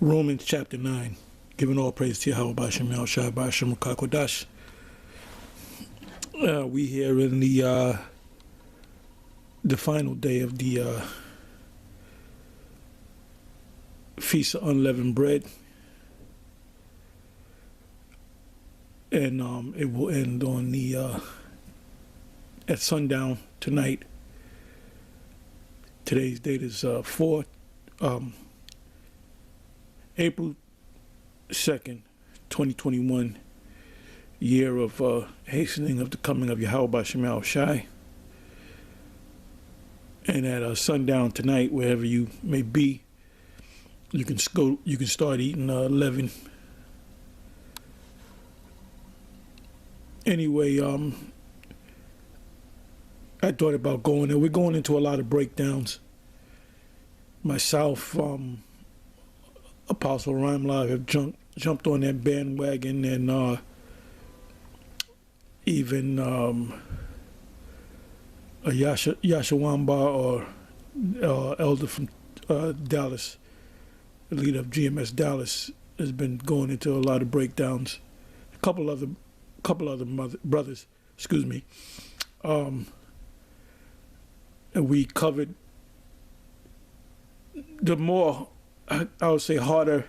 Romans chapter 9, giving all praise to Yahweh Bashem Yahushua Bashem Kakodash. We here in the final day of the Feast of Unleavened Bread. And it will end on the at sundown tonight. Today's date is April 2nd, 2021, year of hastening of the coming of Yahweh Bashem Yahushua. And at sundown tonight, wherever you may be, you can start eating leaven. Anyway, I thought about going there. We're going into a lot of breakdowns. Myself, Apostle Rimelive have jumped on that bandwagon, and even Yashawamba or elder from Dallas, the leader of GMS Dallas, has been going into a lot of breakdowns. A couple other brothers, excuse me. And we covered the more, I would say, harder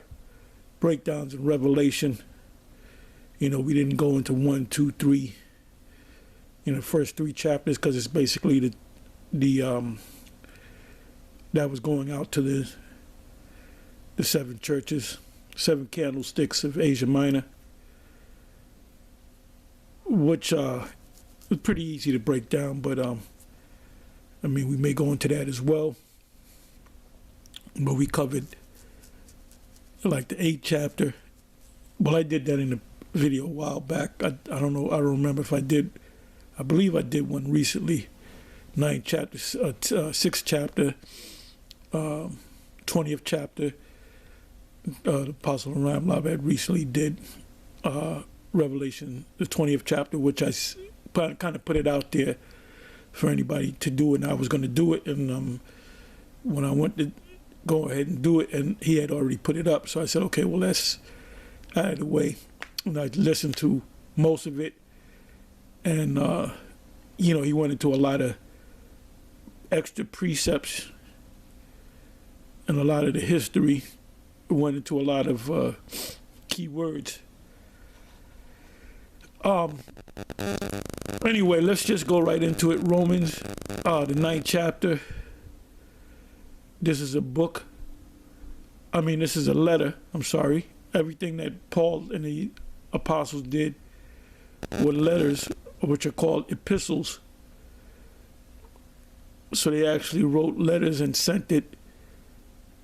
breakdowns in Revelation. You know, we didn't go into 1, 2, 3, the first 3 chapters, because it's basically the that was going out to the 7 churches, 7 candlesticks of Asia Minor, which was pretty easy to break down, but I mean, we may go into that as well. But we covered like the 8th chapter. Well, I did that in a video a while back. I don't know. I don't remember if I did. I believe I did one recently. 9th chapter, 6th chapter, 20th chapter. The Apostle Ram Lab had recently did Revelation, the 20th chapter, which I kind of put it out there for anybody to do, and I was going to do it. And when I went to go ahead and do it, and he had already put it up, so I said, okay, well, that's out of the way. And I listened to most of it, and he went into a lot of extra precepts and a lot of the history. Went into a lot of key words. Anyway, let's just go right into it. Romans, the 9th chapter. This is a book. I mean, this is a letter. I'm sorry. Everything that Paul and the apostles did were letters, which are called epistles. So they actually wrote letters and sent it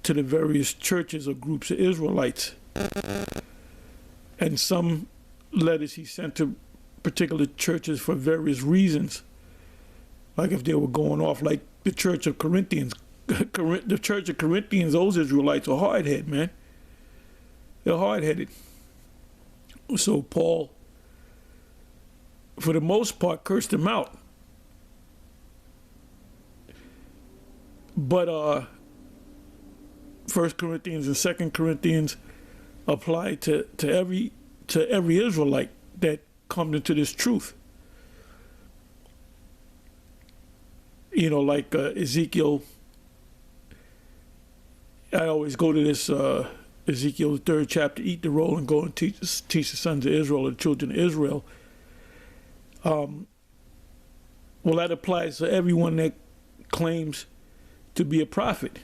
to the various churches or groups of Israelites. And some letters he sent to particular churches for various reasons, like if they were going off, like the Church of Corinthians. The Church of Corinthians, those Israelites are hard-headed, man. They're hard-headed. So Paul, for the most part, cursed them out. But 1 Corinthians and 2 Corinthians apply to every Israelite that comes into this truth. Like Ezekiel. I always go to this Ezekiel 3rd chapter, eat the roll and go and teach the sons of Israel or the children of Israel. Well, that applies to everyone that claims to be a prophet.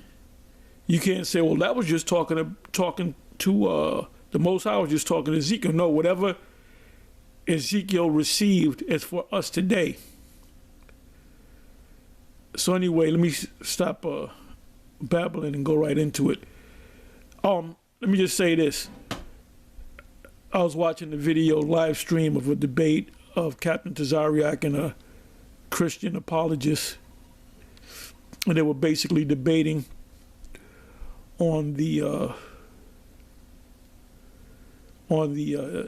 You can't say, well, that was just talking to the Most High, was just talking to Ezekiel. No, whatever Ezekiel received is for us today. So anyway, let me stop babbling and go right into it. Let me just say this. I was watching the video live stream of a debate of Captain Tazariak and a Christian apologist, and they were basically debating on the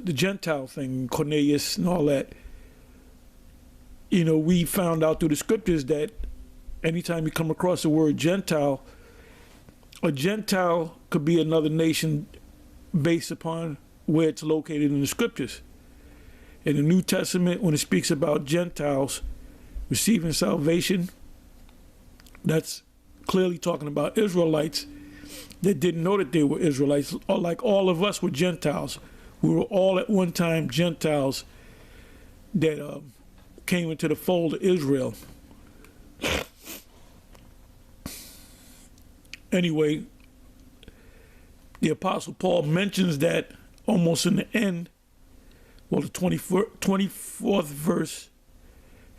Gentile thing, Cornelius and all that. We found out through the scriptures that anytime you come across the word Gentile, a Gentile could be another nation based upon where it's located in the scriptures. In the New Testament, when it speaks about Gentiles receiving salvation, that's clearly talking about Israelites that didn't know that they were Israelites. Like all of us were Gentiles. We were all at one time Gentiles that came into the fold of Israel. Anyway, the Apostle Paul mentions that almost in the end, well, the 24th verse,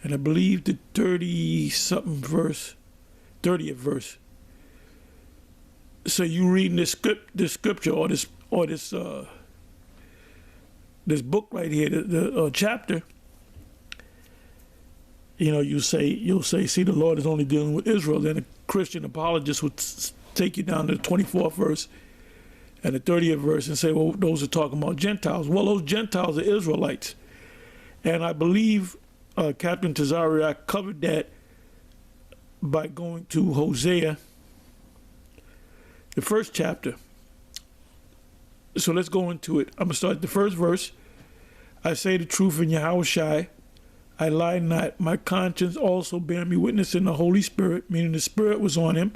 and I believe the 30-something verse, 30th verse. So you reading this scripture or this book right here, the chapter. You know, you'll say, see, the Lord is only dealing with Israel. Then a Christian apologist would take you down to the 24th verse and the 30th verse and say, well, those are talking about Gentiles. Well, those Gentiles are Israelites. And I believe Captain Tazariak covered that by going to Hosea, the first chapter. So let's go into it. I'm going to start the first verse. I say the truth in Yahushai. I lie not. My conscience also bear me witness in the Holy Spirit, meaning the Spirit was on him,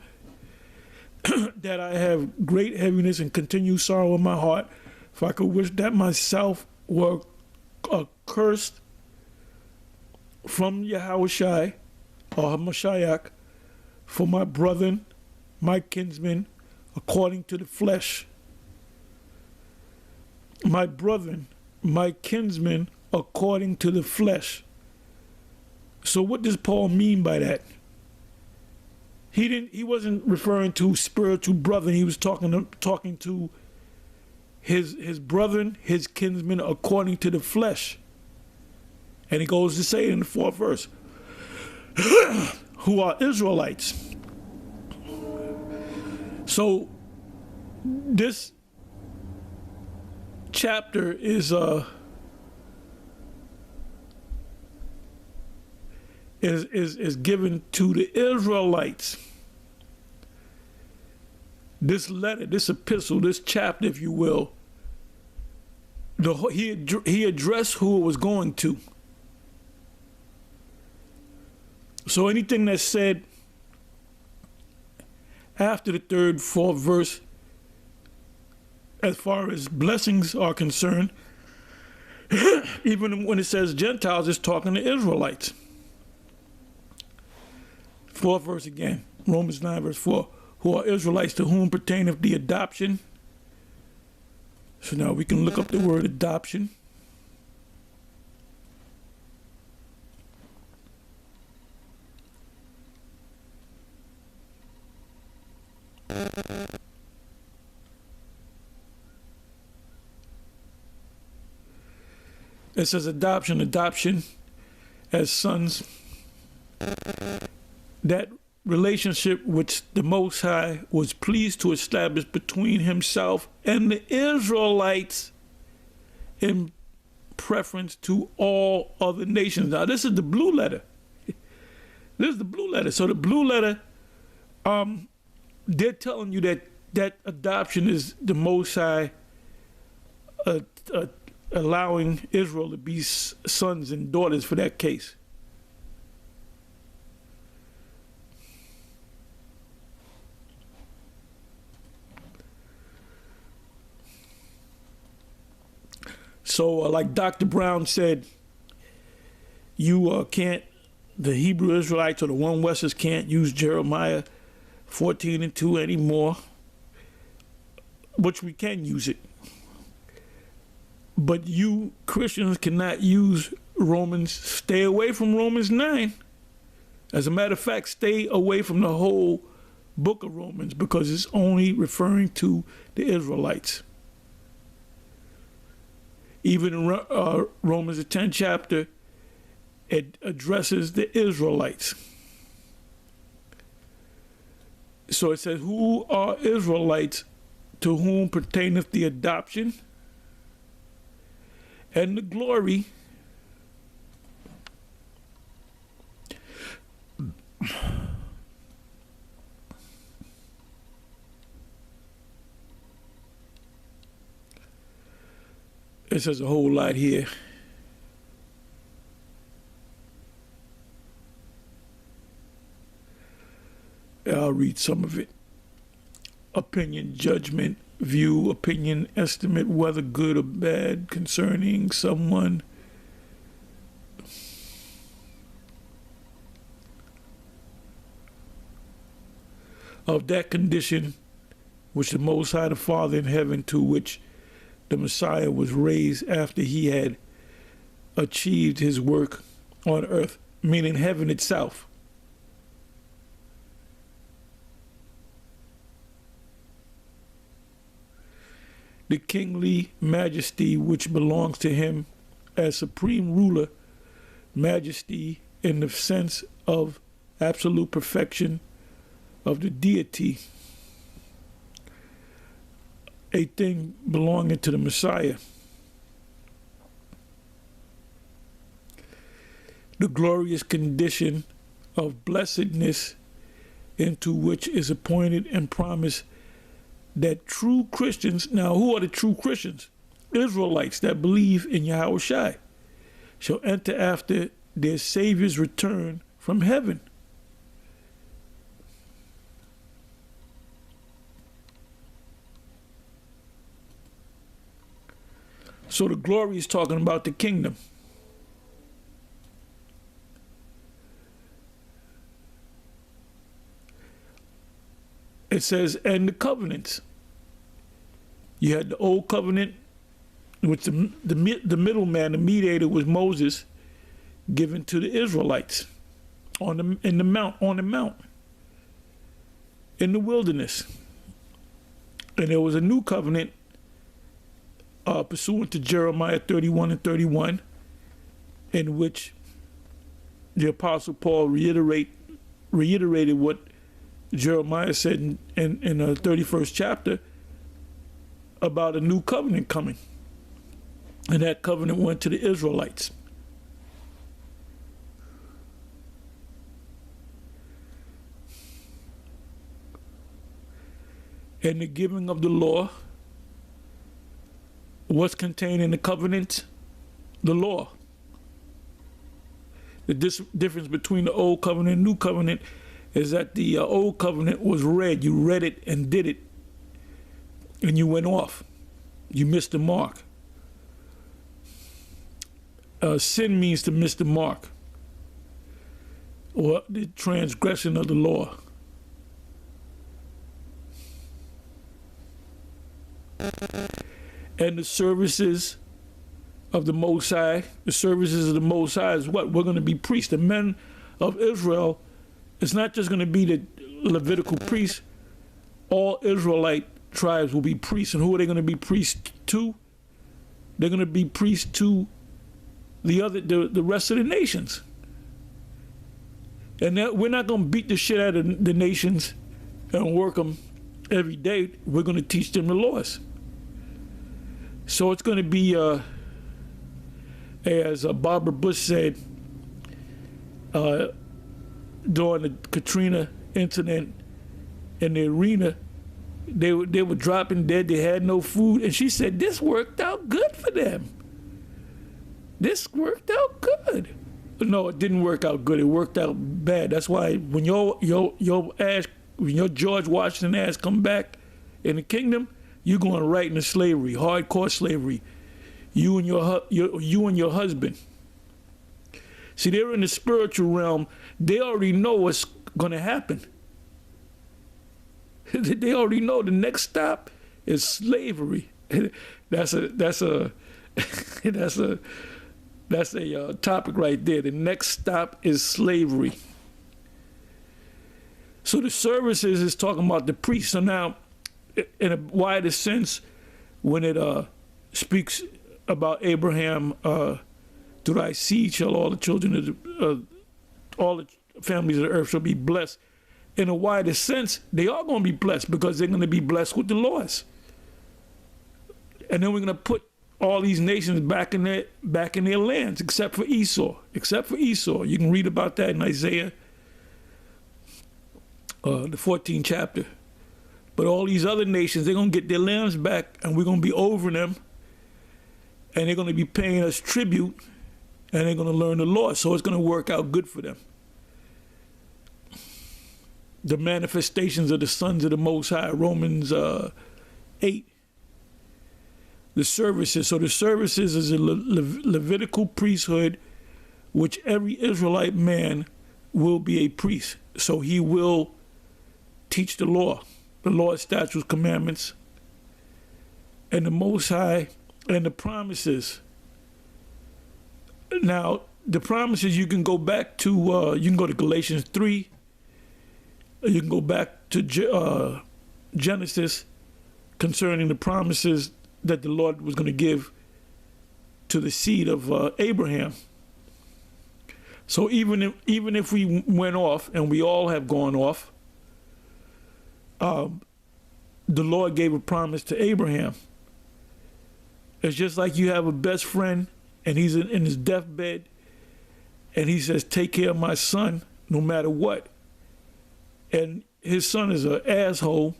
that I have great heaviness and continued sorrow in my heart, for I could wish that myself were accursed from Yahushai or Hamashiach for my brethren, my kinsmen, according to the flesh. My brethren, my kinsmen, according to the flesh. So what does Paul mean by that? He wasn't referring to spiritual brethren. He was talking to his brethren, his kinsmen, according to the flesh. And he goes to say in the 4th verse, who are Israelites. So this chapter is given to the Israelites. This letter, this epistle, this chapter, if you will, he addressed who it was going to. So anything that's said after the 3rd, 4th verse, as far as blessings are concerned, even when it says Gentiles, it's talking to Israelites. 4th verse again, Romans 9 verse 4, who are Israelites, to whom pertaineth the adoption. So now we can look up the word adoption. It says adoption as sons. That relationship which the Most High was pleased to establish between himself and the Israelites in preference to all other nations. Now, this is the blue letter. This is the blue letter. So the blue letter, they're telling you that adoption is the Most High allowing Israel to be sons and daughters for that case. So like Dr. Brown said, you can't, the Hebrew Israelites or the One Westers can't use Jeremiah 14:2 anymore, which we can use it. But you Christians cannot use Romans. Stay away from Romans 9. As a matter of fact, stay away from the whole book of Romans, because it's only referring to the Israelites. Even in Romans, the 10th chapter, it addresses the Israelites. So it says, who are Israelites, to whom pertaineth the adoption and the glory It says a whole lot here. I'll read some of it. Opinion, judgment, view, opinion, estimate, whether good or bad, concerning someone. Of that condition which the Most High, the Father in heaven, to which the Messiah was raised after he had achieved his work on earth, meaning heaven itself. The kingly majesty which belongs to him as supreme ruler, majesty in the sense of absolute perfection of the deity, a thing belonging to the Messiah. The glorious condition of blessedness into which is appointed and promised that true Christians, now who are the true Christians? Israelites that believe in Yahweh Shai, shall enter after their Savior's return from heaven. So the glory is talking about the kingdom. It says, and the covenants. You had the old covenant, which the middleman, the mediator, was Moses, given to the Israelites on the mount, in the wilderness. And there was a new covenant pursuant to Jeremiah 31 and 31, in which the Apostle Paul reiterated what Jeremiah said in the 31st chapter about a new covenant coming. And that covenant went to the Israelites. And the giving of the law, what's contained in the covenant? The law. The difference between the old covenant and new covenant is that the old covenant was read. You read it and did it, and you went off. You missed the mark. Sin means to miss the mark, or the transgression of the law. And the services of the Most High, the services of the Most High is what? We're going to be priests. The men of Israel, it's not just going to be the Levitical priests. All Israelite tribes will be priests. And who are they going to be priests to? They're going to be priests to the rest of the nations. And we're not going to beat the shit out of the nations and work them every day. We're going to teach them the laws. So it's going to be, as Barbara Bush said, during the Katrina incident in the arena, they were dropping dead. They had no food. And she said, this worked out good for them. This worked out good. No, it didn't work out good. It worked out bad. That's why when your ass, when your George Washington ass come back in the kingdom, you're going right into slavery, hardcore slavery. You and your husband. See, they're in the spiritual realm. They already know what's going to happen. They already know the next stop is slavery. That's a topic right there. The next stop is slavery. So the services is talking about the priests. So now, in a wider sense, when it speaks about Abraham, through thy seed shall all the children of all the families of the earth shall be blessed. In a wider sense, they are going to be blessed because they're going to be blessed with the laws. And then we're going to put all these nations back in their lands, except for Esau. Except for Esau. You can read about that in Isaiah, the 14th chapter. But all these other nations, they're going to get their lands back, and we're going to be over them. and they're going to be paying us tribute, and they're going to learn the law. So it's going to work out good for them. The manifestations of the sons of the Most High, Romans 8. The services. So the services is a Levitical priesthood, which every Israelite man will be a priest. So he will teach the law, statutes, commandments, and the Most High, and the promises. Now, the promises, you can go back to, you can go to Galatians 3. You can go back to Genesis concerning the promises that the Lord was going to give to the seed of Abraham. So even if we went off, and we all have gone off, the Lord gave a promise to Abraham. It's just like you have a best friend, and he's in his deathbed, and he says, take care of my son no matter what. And his son is an asshole.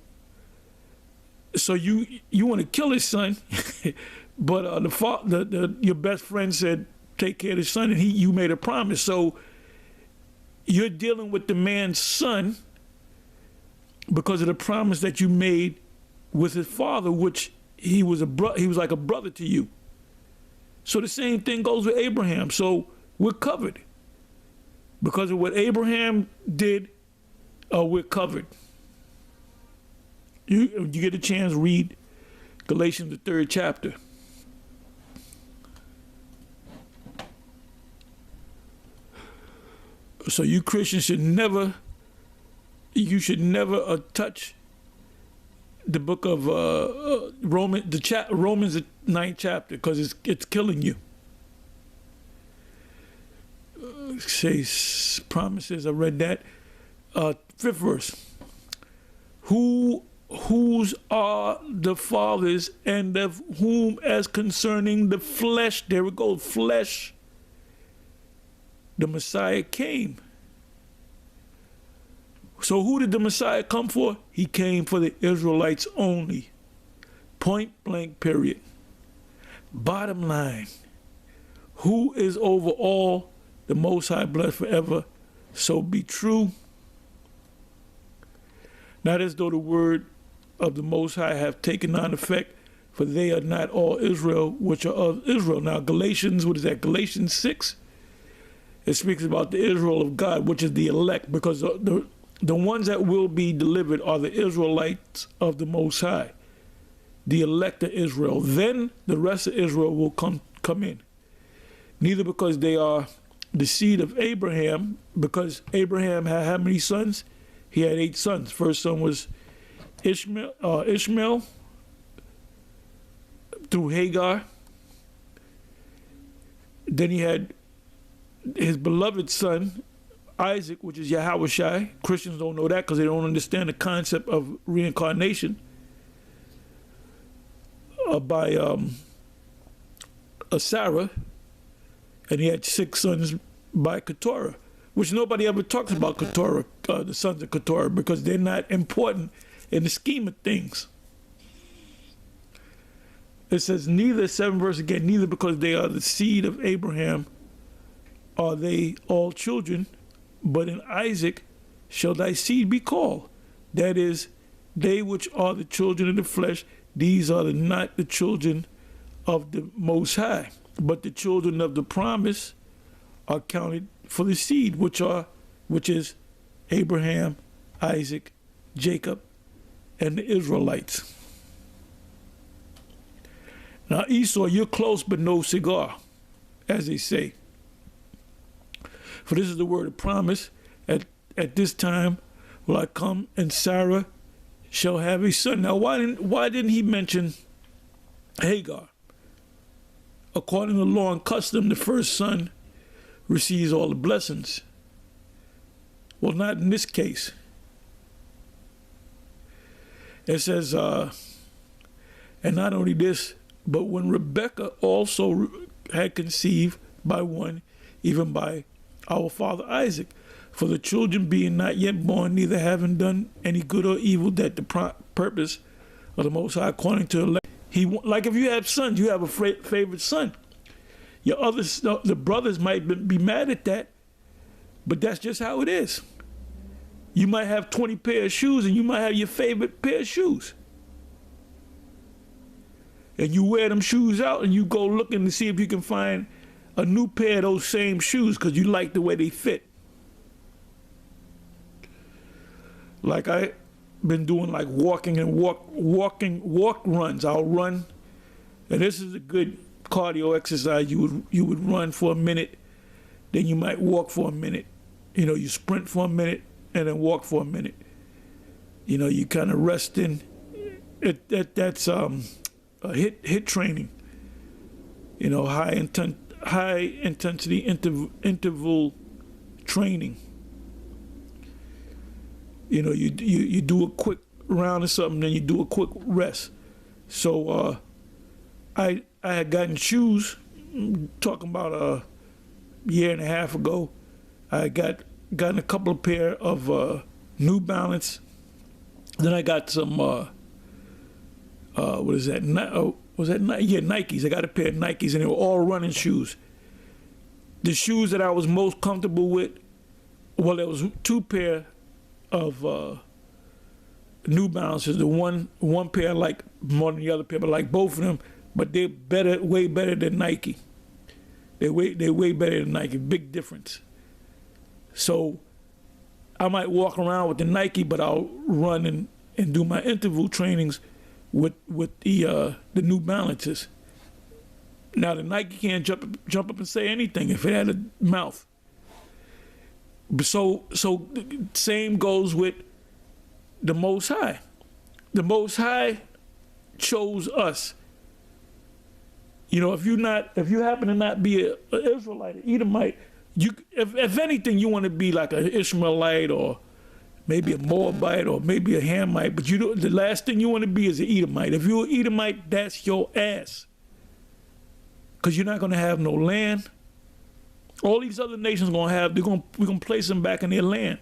So you want to kill his son, but your best friend said, take care of his son, and you made a promise. So you're dealing with the man's son because of the promise that you made with his father, which he was like a brother to you. So the same thing goes with Abraham. So we're covered because of what Abraham did. We're covered. You get a chance, read Galatians, the 3rd chapter. So you Christians should never touch the book of Romans, Romans the 9th chapter, because it's killing you. Says promises. I read that. 5th verse. Whose are the fathers, and of whom as concerning the flesh, there we go, flesh, the Messiah came. So who did the Messiah come for? He came for the Israelites only. Point blank, period. Bottom line, who is over all? The Most High, blessed forever. So be true. Not as though the word of the Most High have taken on effect, for they are not all Israel which are of Israel. Now Galatians, what is that? Galatians 6. It speaks about the Israel of God, which is the elect, because the ones that will be delivered are the Israelites of the Most High, the elect of Israel. Then the rest of Israel will come in. Neither because they are the seed of Abraham, because Abraham had how many sons? He had 8 sons. First son was Ishmael through Hagar. Then he had his beloved son, Isaac, which is Yahushai. Christians don't know that because they don't understand the concept of reincarnation by Sarah. And he had 6 sons by Keturah, which nobody ever talks about Keturah, the sons of Keturah, because they're not important in the scheme of things. It says, neither, 7th verse again, neither because they are the seed of Abraham are they all children, but in Isaac shall thy seed be called. That is, they which are the children of the flesh, these are not the children of the Most High, but the children of the promise are counted for the seed, which is Abraham, Isaac, Jacob, and the Israelites. Now Esau, you're close but no cigar, as they say. For this is the word of promise. At this time will I come, and Sarah shall have a son. Now why didn't he mention Hagar? According to law and custom, the first son receives all the blessings. Well, not in this case. It says, and not only this, but when Rebekah also had conceived by one, even by our father Isaac, for the children being not yet born, neither having done any good or evil, that the purpose of the Most High according to elect, Like if you have sons, you have a favorite son. The brothers might be mad at that, but that's just how it is. You might have 20 pair of shoes and you might have your favorite pair of shoes. And you wear them shoes out and you go looking to see if you can find a new pair of those same shoes because you like the way they fit. Like I been doing like walk runs. I'll run, and this is a good cardio exercise. You would run for a minute, then you might walk for a minute. You know, you sprint for a minute and then walk for a minute. You know, you kind of resting. That's hit training. You know, high intensity interval training. You know, you do a quick round or something, then you do a quick rest. So I had gotten shoes, talking about a year and a half ago. I gotten a couple of pair of New Balance. Then I got some what is that? Was that Nike? Yeah, Nikes. I got a pair of Nikes, and they were all running shoes. The shoes that I was most comfortable with, well, there was two pair of New Balances. The one pair I like more than the other pair, but like both of them. But they're better, way better than Nike. They're way better than Nike. Big difference. So I might walk around with the Nike, but I'll run and do my interval trainings with the New Balances. Now the Nike can't jump up and say anything if it had a mouth. So same goes with the Most High. The Most High chose us. You know, if you happen to not be an Israelite, an Edomite, if anything, you want to be like an Ishmaelite or maybe a Moabite or maybe a Hamite, but the last thing you want to be is an Edomite. If you're an Edomite, that's your ass. Because you're not going to have no land. All these other nations we're going to place them back in their land.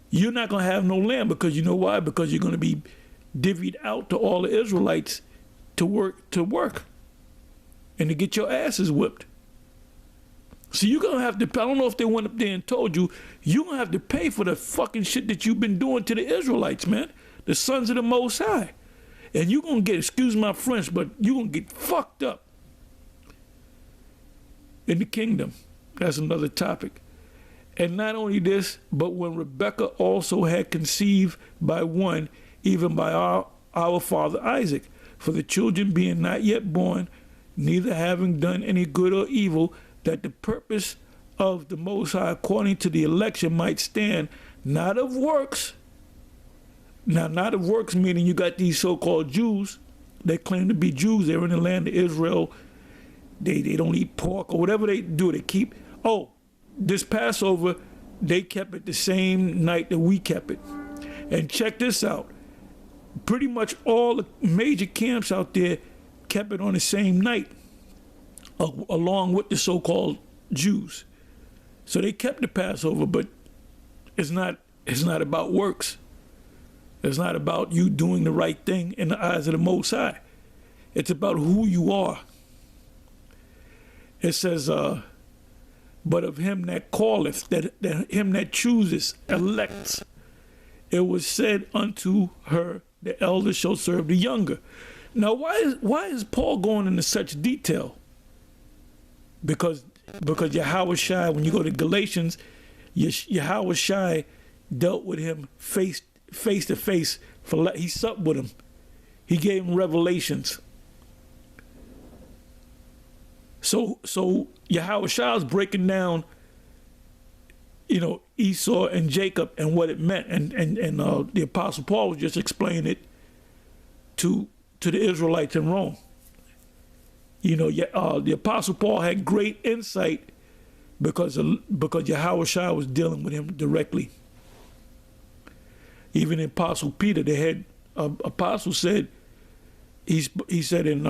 You're not going to have no land because you know why? Because you're going to be divvied out to all the Israelites to work and to get your asses whipped. So you're going to have to, I don't know if they went up there and told you, you're going to have to pay for the fucking shit that you've been doing to the Israelites, man. The sons of the Most High. And you're going to get, excuse my French, but you're going to get fucked up in the kingdom. That's another topic. And not only this, but when Rebekah also had conceived by one, even by our father Isaac, for the children being not yet born, neither having done any good or evil, that the purpose of the Most High according to the election might stand, not of works. Now, not of works meaning you got these so-called Jews. They claim to be Jews. They're in the land of Israel. They don't eat pork or whatever they do. They keep, this Passover, they kept it the same night that we kept it. And check this out. Pretty much all the major camps out there kept it on the same night, along with the so-called Jews. So they kept the Passover, but it's not about works. It's not about you doing the right thing in the eyes of the Most High. It's about who you are. It says, but of him that calleth, that him that chooses, elects, it was said unto her, the elder shall serve the younger. Now, why is Paul going into such detail? Because Yahweh Shai, when you go to Galatians, Yahweh Shai dealt with him face to face. He supped with him. He gave him revelations. So Yahweh Shai is breaking down, Esau and Jacob and what it meant, and the Apostle Paul was just explaining it to the Israelites in Rome. The Apostle Paul had great insight because Yahweh Shai was dealing with him directly. Even in Apostle Peter, the head apostle said, he said in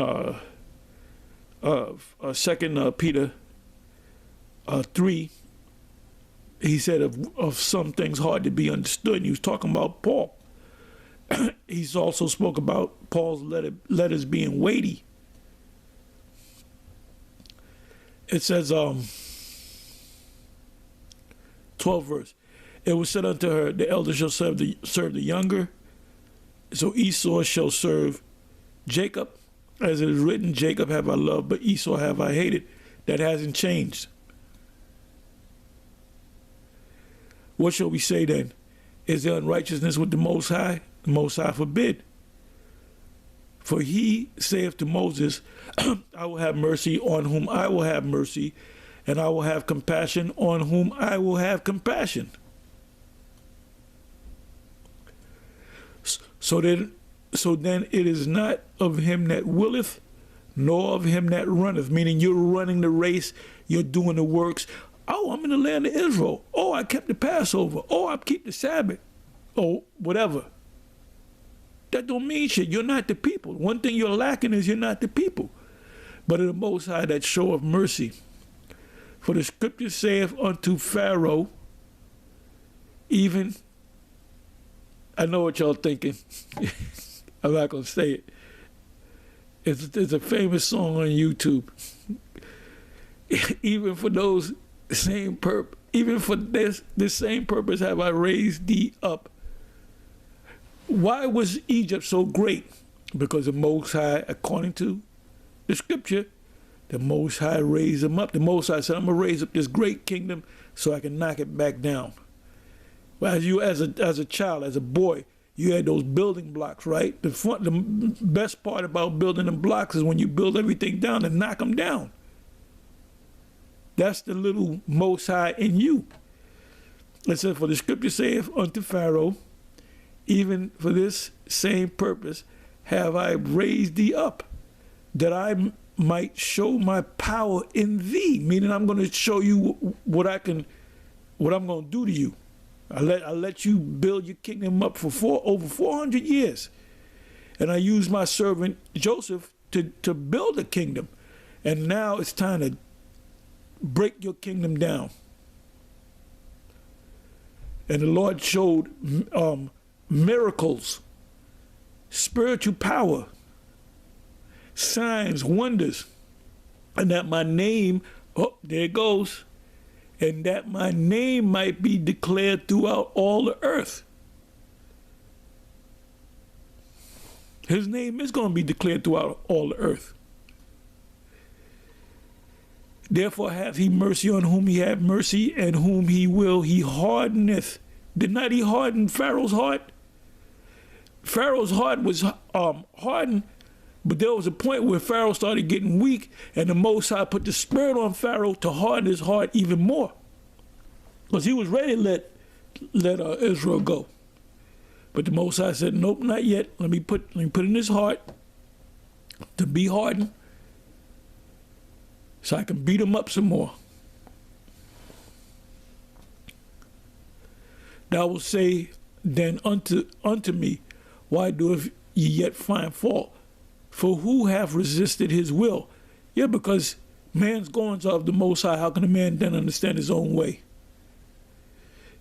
2 Peter 3, he said of some things hard to be understood. And he was talking about Paul. he's also spoke about Paul's letters being weighty. It says, 12th verse, it was said unto her, the elder shall serve the younger, so Esau shall serve Jacob. As it is written, Jacob have I loved, but Esau have I hated. That hasn't changed. What shall we say then? Is there unrighteousness with the Most High? The Most High forbid. For he saith to Moses, I will have mercy on whom I will have mercy, and I will have compassion on whom I will have compassion. So then it is not of him that willeth, nor of him that runneth, meaning you're running the race, you're doing the works. Oh, I'm in the land of Israel. Oh, I kept the Passover. Oh, I keep the Sabbath. Oh, whatever. That don't mean shit. You're not the people. One thing you're lacking is you're not the people. But of the Most High that showeth mercy. For the scripture saith unto Pharaoh, even, I know what y'all thinking. I'm not going to say it. It's a famous song on YouTube. Even for those same purpose, even for this same purpose have I raised thee up. Why was Egypt so great? Because the Most High, according to the scripture, the Most High raised them up. The Most High said, I'm going to raise up this great kingdom so I can knock it back down. Well, as a child, as a boy, you had those building blocks, right? The best part about building them blocks is when you build everything down and knock them down. That's the little Most High in you. It says, for the scripture saith unto Pharaoh, even for this same purpose have I raised thee up, that I might show my power in thee. Meaning I'm going to show you what I'm going to do to you. I let you build your kingdom up for over 400 years. And I used my servant Joseph to build a kingdom. And now it's time to break your kingdom down. And the Lord showed miracles, spiritual power, signs, wonders, and that my name, oh, there it goes, and that my name might be declared throughout all the earth. His name is going to be declared throughout all the earth. Therefore hath he mercy on whom he hath mercy, and whom he will he hardeneth. Did not he harden Pharaoh's heart? Pharaoh's heart was hardened, but there was a point where Pharaoh started getting weak, and the Most High put the spirit on Pharaoh to harden his heart even more, because he was ready to let Israel go. But the Most High said, nope, not yet. Let me put in his heart to be hardened, so I can beat him up some more. Thou wilt say then unto me, why doeth ye yet find fault? For who hath resisted his will? Yeah, because man's goings are of the Most High. How can a man then understand his own way?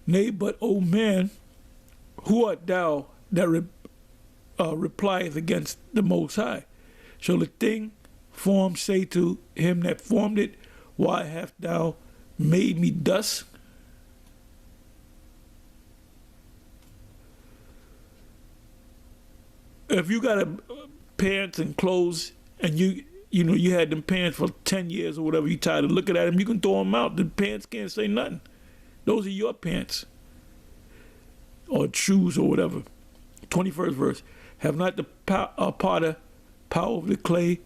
Nay, but, O man, who art thou that replieth against the Most High? Shall the thing formed say to him that formed it, why hast thou made me thus? If you got pants and clothes, and you had them pants for 10 years or whatever, you tired of looking at them, you can throw them out. The pants can't say nothing. Those are your pants or shoes or whatever. 21st verse. Have not the potter power of the clay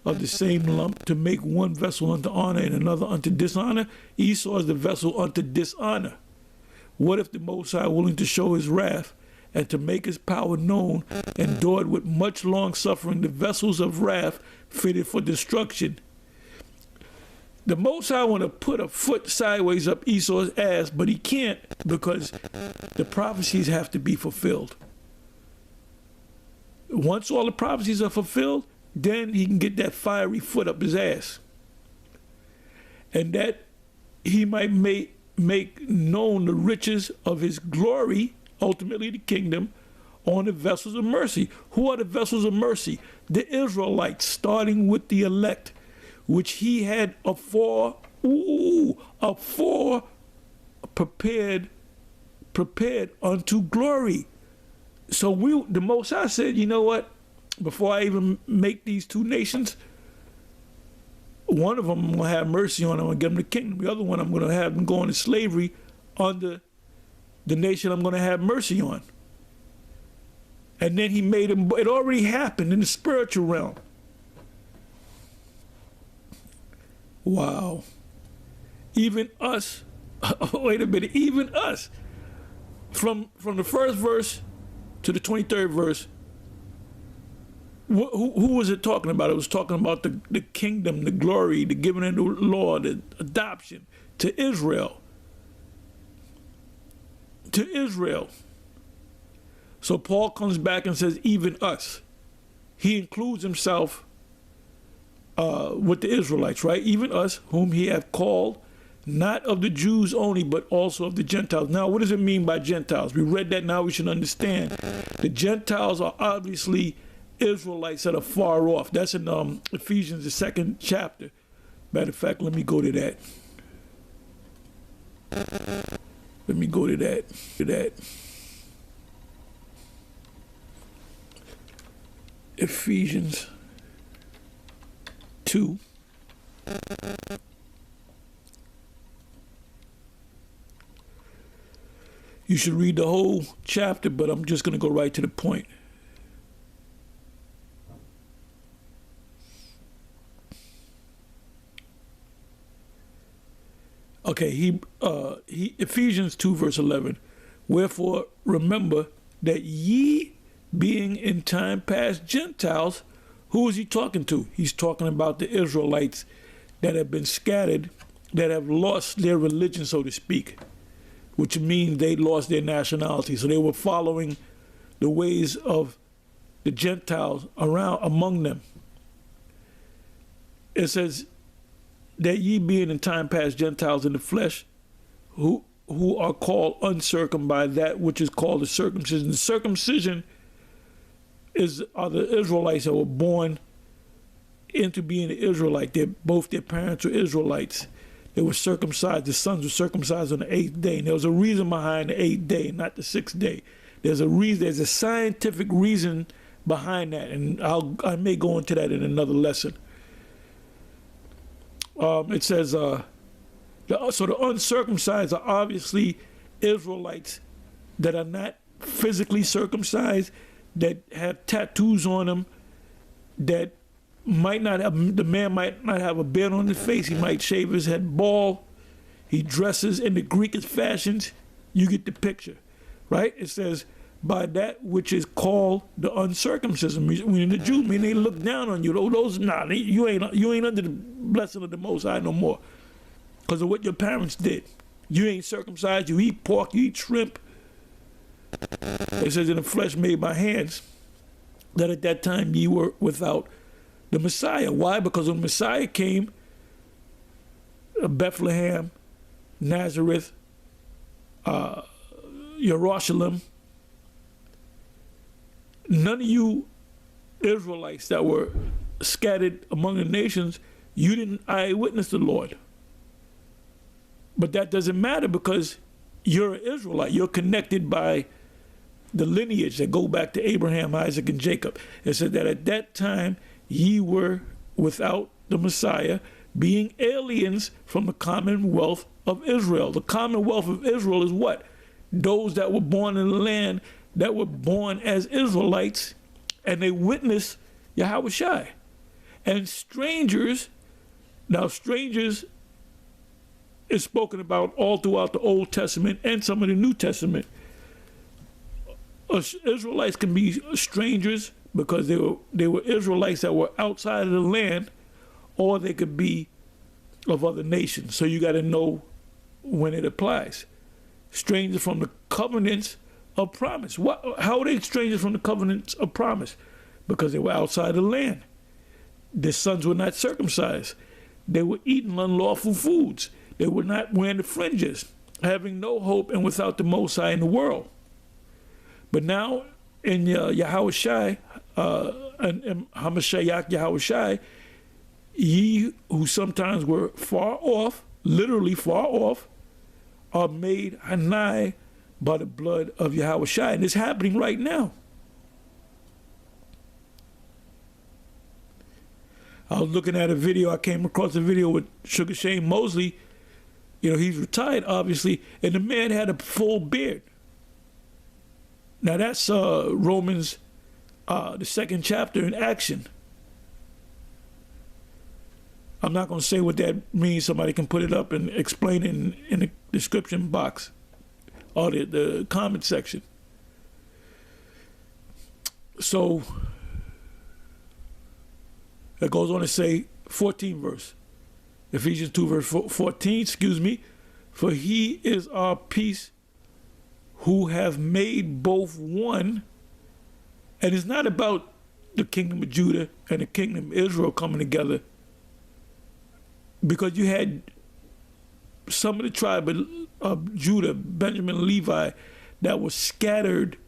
of the same lump to make one vessel unto honor and another unto dishonor? Esau is the vessel unto dishonor. What if the Most High, willing to show his wrath and to make his power known, endured with much long suffering the vessels of wrath fitted for destruction? The Most High want to put a foot sideways up Esau's ass, but he can't, because the prophecies have to be fulfilled. Once all the prophecies are fulfilled, then he can get that fiery foot up his ass. And that he might make known the riches of his glory, ultimately the kingdom, on the vessels of mercy. Who are the vessels of mercy? The Israelites, starting with the elect, which he had afore prepared unto glory. So the Most High said, you know what? Before I even make these two nations, one of them I'm going to have mercy on. I'm going to give them the kingdom. The other one I'm going to have them go into slavery under the nation I'm going to have mercy on. And then he made them, it already happened in the spiritual realm. Wow. Even us, wait a minute, even us, from the first verse to the 23rd verse, who was it talking about? It was talking about the kingdom, the glory, the giving of the law, the adoption to Israel. To Israel. So Paul comes back and says, even us. He includes himself with the Israelites, right? Even us, whom he hath called, not of the Jews only, but also of the Gentiles. Now, what does it mean by Gentiles? We read that, now we should understand. The Gentiles are obviously Israelites that are far off. That's in Ephesians, the 2nd chapter. Matter of fact, let me go to that. Let me go to that. Ephesians 2. You should read the whole chapter, but I'm just going to go right to the point. Okay, Ephesians 2 verse 11. Wherefore remember that ye being in time past Gentiles, who is he talking to? He's talking about the Israelites that have been scattered, that have lost their religion, so to speak, which means they lost their nationality. So they were following the ways of the Gentiles among them. It says, that ye being in time past Gentiles in the flesh, who are called uncircumcised by that which is called the circumcision. The circumcision are the Israelites that were born into being an Israelite. Both their parents were Israelites. They were circumcised. The sons were circumcised on the 8th day. And there was a reason behind the 8th day, not the 6th day. There's a reason. There's a scientific reason behind that, and I may go into that in another lesson. It says, so the uncircumcised are obviously Israelites that are not physically circumcised, that have tattoos on them, that might not have, the man might not have a beard on his face, he might shave his head bald, he dresses in the Greekish fashions, you get the picture, right? It says, by that which is called the uncircumcision. When the Jews, they look down on you. You ain't under the blessing of the Most High no more, because of what your parents did. You ain't circumcised. You eat pork. You eat shrimp. It says in the flesh made by hands, that at that time ye were without the Messiah. Why? Because when Messiah came, Bethlehem, Nazareth, Jerusalem, none of you Israelites that were scattered among the nations, you didn't eyewitness the Lord. But that doesn't matter, because you're an Israelite. You're connected by the lineage that go back to Abraham, Isaac, and Jacob. It said that at that time ye were without the Messiah, being aliens from the commonwealth of Israel. The commonwealth of Israel is what? Those that were born in the land, that were born as Israelites, and they witnessed Yahweh Shai. And strangers, now strangers is spoken about all throughout the Old Testament and some of the New Testament. Israelites can be strangers because they were Israelites that were outside of the land, or they could be of other nations. So you got to know when it applies. Strangers from the covenants of promise. How are they strangers from the covenants of promise? Because they were outside the land. Their sons were not circumcised. They were eating unlawful foods. They were not wearing the fringes, having no hope and without the Most High in the world. But now in Yahweh Shai, and Hamashiach Yahweh Shai, ye who sometimes were far off, literally far off, are made nigh by the blood of Yahweh Shai. And it's happening right now. I was looking at a video, I came across a video with Sugar Shane Mosley. You know, he's retired, obviously, and the man had a full beard. Now that's Romans, the 2nd chapter in action. I'm not going to say what that means. Somebody can put it up and explain it in the description box or the comment section. So it goes on to say, 14 verse, Ephesians 2 verse 14, excuse me, for he is our peace, who have made both one. And it's not about the kingdom of Judah and the kingdom of Israel coming together, because you had some of the tribe of Judah, Benjamin, Levi, that was scattered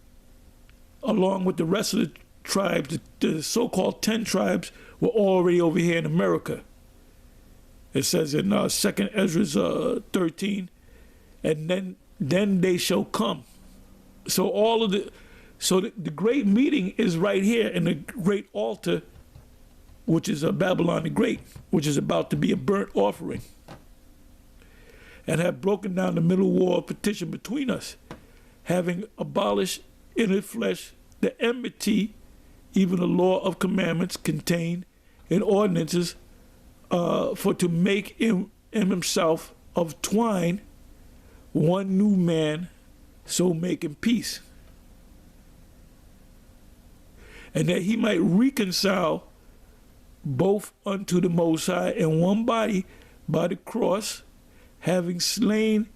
along with the rest of the tribes. The so-called 10 tribes were already over here in America. It says in 2nd Ezra 13, and then they shall come. So the great meeting is right here in the great altar, which is Babylon the Great, which is about to be a burnt offering, and have broken down the middle wall of partition between us, having abolished in his flesh the enmity, even the law of commandments contained in ordinances, for to make in himself of twine one new man, so making peace, and that he might reconcile both unto the Most High in one body by the cross, having slain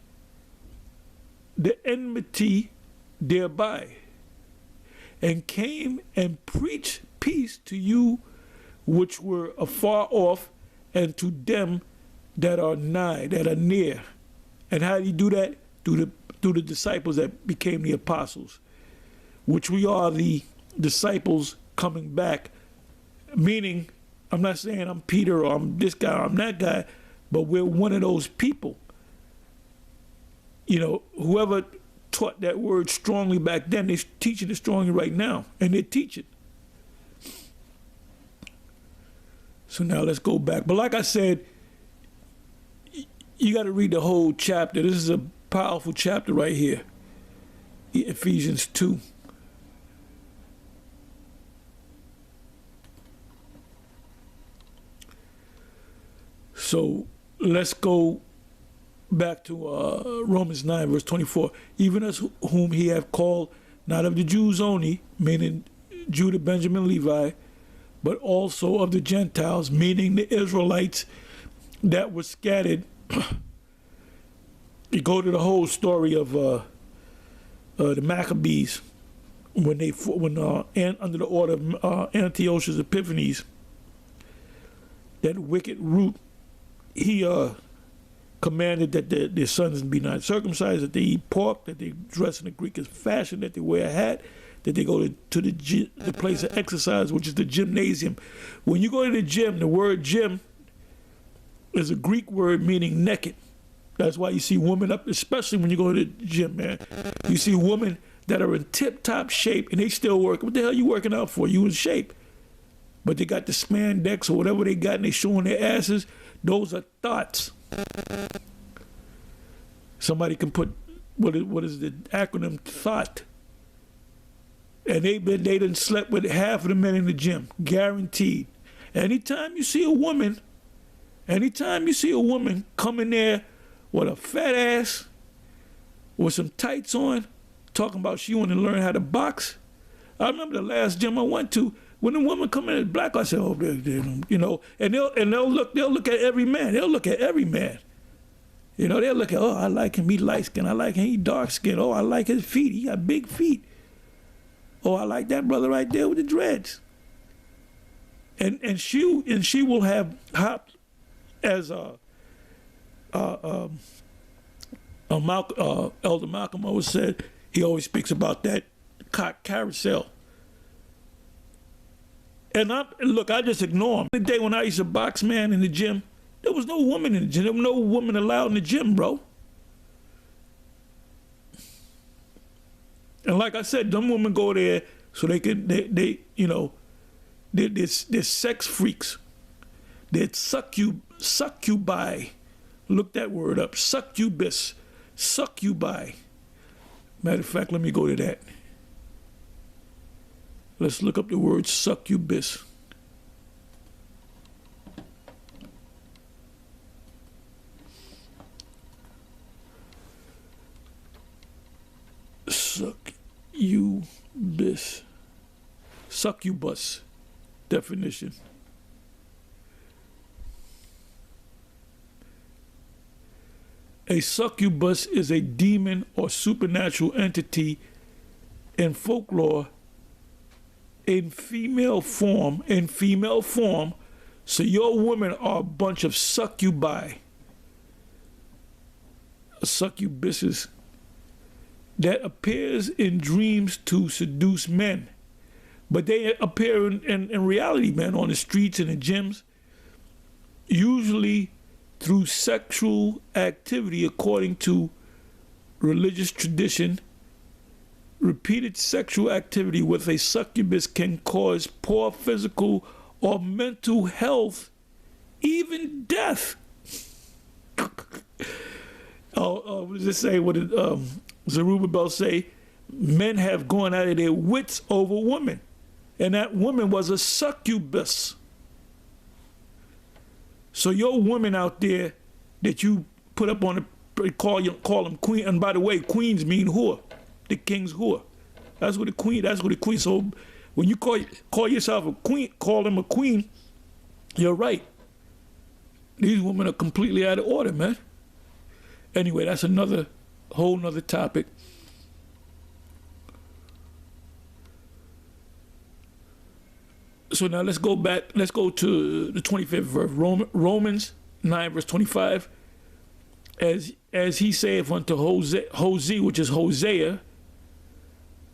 the enmity thereby, and came and preached peace to you which were afar off, and to them that are nigh, that are near. And how did he do that? Through the disciples that became the apostles, which we are the disciples coming back, meaning, I'm not saying I'm Peter or I'm this guy or I'm that guy, but we're one of those people. You know, whoever taught that word strongly back then, they're teaching it strongly right now, and they're teaching. So now let's go back. But like I said, you got to read the whole chapter. This is a powerful chapter right here, Ephesians 2. So let's go back to Romans 9, verse 24. Even as whom he hath called, not of the Jews only, meaning Judah, Benjamin, Levi, but also of the Gentiles, meaning the Israelites that were scattered. You go to the whole story of the Maccabees, when under the order of Antiochus Epiphanes, that wicked root, he commanded that their sons be not circumcised, that they eat pork, that they dress in the Greek fashion, that they wear a hat, that they go to the place of exercise, which is the gymnasium. When you go to the gym, the word gym is a Greek word meaning naked. That's why you see women up, especially when you go to the gym, man. You see women that are in tip-top shape and they still work. What the hell are you working out for? You in shape. But they got the spandex or whatever they got and they showing their asses. Those are thoughts. Somebody can put, what is the acronym, thought. And they done slept with half of the men in the gym, guaranteed. Anytime you see a woman come in there with a fat ass, with some tights on, talking about she want to learn how to box. I remember the last gym I went to, when the woman come in as black, I said, oh, you know, and they'll look at every man. They'll look at every man. You know, they'll look at, oh, I like him, he light skinned. I like him, he dark skinned. Oh, I like his feet, he got big feet. Oh, I like that brother right there with the dreads. And she will have hopped, as Elder Malcolm always said. He always speaks about that carousel. And I just ignore them. The day when I used to box, man, in the gym, there was no woman in the gym. There was no woman allowed in the gym, bro. And like I said, them women go there so they can, they're sex freaks. They'd suck you by. Look that word up. Succubus. Suck you by. Matter of fact, let me go to that. Let's look up the word succubus. Succubus. Succubus definition. A succubus is a demon or supernatural entity in folklore in female form. So your women are a bunch of succubi, succubuses, that appears in dreams to seduce men. But they appear in reality, man, on the streets and the gyms, usually through sexual activity according to religious tradition. Repeated sexual activity with a succubus can cause poor physical or mental health, even death. What does it say? What did Zerubbabel say? Men have gone out of their wits over women. And that woman was a succubus. So your women out there that you put up on the call them queen, and by the way, queens mean whore, the king's whore. That's what the queen. So when you call yourself a queen, call them a queen, you're right. These women are completely out of order, man. Anyway, that's whole nother topic. So now let's go back. Let's go to the 25th verse. Romans 9, verse 25. As he saith unto Hosea, which is Hosea,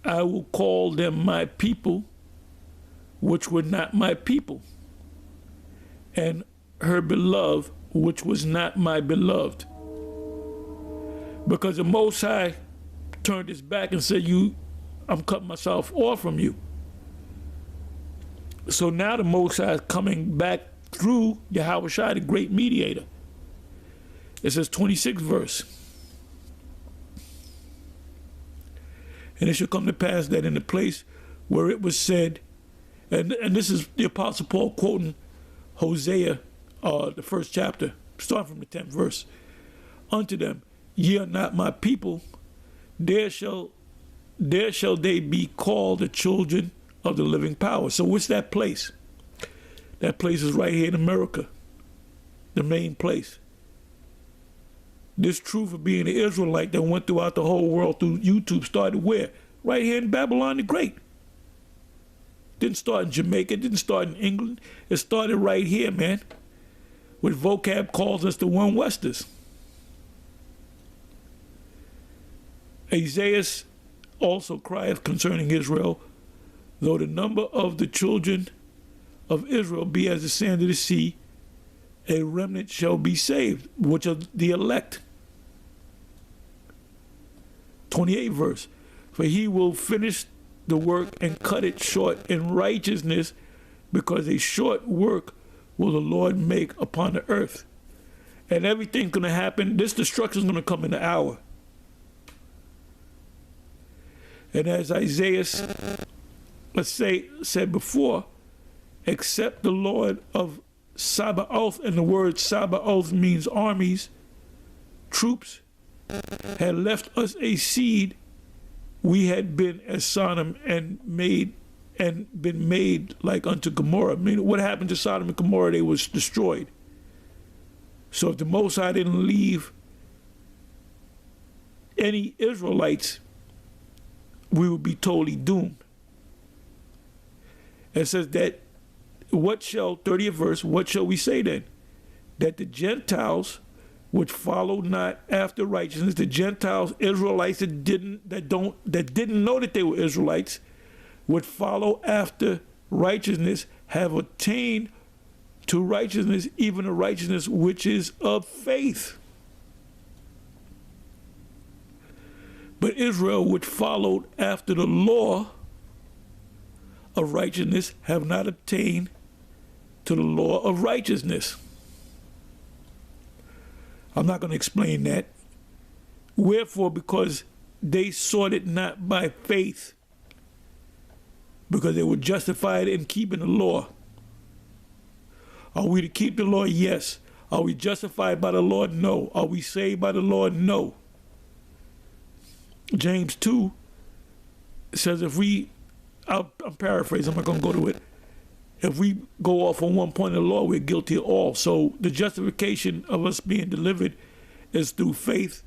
I will call them my people, which were not my people, and her beloved, which was not my beloved. Because the Most High turned his back and said, I'm cutting myself off from you. So now the Most High is coming back through Yahweh Shai, the great mediator. It says 26th verse. And it shall come to pass that in the place where it was said, and this is the Apostle Paul quoting Hosea, the first chapter, starting from the 10th verse. Unto them, ye are not my people, there shall they be called the children of the living power. So what's that place? That place is right here in America, the main place. This truth of being an Israelite that went throughout the whole world through YouTube started where? Right here in Babylon the Great. Didn't start in Jamaica, didn't start in England. It started right here, man. Which vocab calls us the One Westers. Isaiah also crieth concerning Israel, though the number of the children of Israel be as the sand of the sea, a remnant shall be saved, which are the elect. 28th verse. For he will finish the work and cut it short in righteousness, because a short work will the Lord make upon the earth. And everything's going to happen. This destruction is going to come in an hour. And as Isaiah, said before, except the Lord of Sabaoth, and the word Sabaoth means armies, troops, had left us a seed, we had been as Sodom and been made like unto Gomorrah. I mean, what happened to Sodom and Gomorrah? They was destroyed. So if the Most High didn't leave any Israelites, we would be totally doomed. It says that 30th verse, what shall we say then? That the Gentiles which follow not after righteousness. The Gentiles, Israelites that didn't know that they were Israelites, would follow after righteousness, have attained to righteousness, even a righteousness which is of faith. But Israel, which followed after the law of righteousness, have not obtained to the law of righteousness. I'm not going to explain that. Wherefore, because they sought it not by faith, because they were justified in keeping the law. Are we to keep the law? Yes. Are we justified by the Lord? No. Are we saved by the Lord? No. James 2 says if we, I'm paraphrasing, I'm not going to go to it. If we go off on one point of the law, we're guilty of all. So the justification of us being delivered is through faith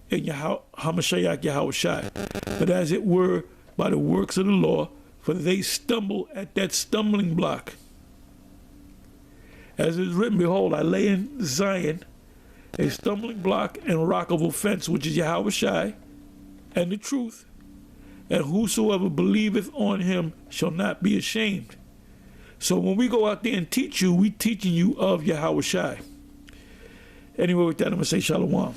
in Hamashiach Yahushua. But as it were, by the works of the law, for they stumble at that stumbling block. As it is written, behold, I lay in Zion a stumbling block and rock of offense, which is Yahushua, and the truth. And whosoever believeth on him shall not be ashamed. So when we go out there and teach you, we teaching you of Yahushua. Anyway, with that, I'm going to say shalom.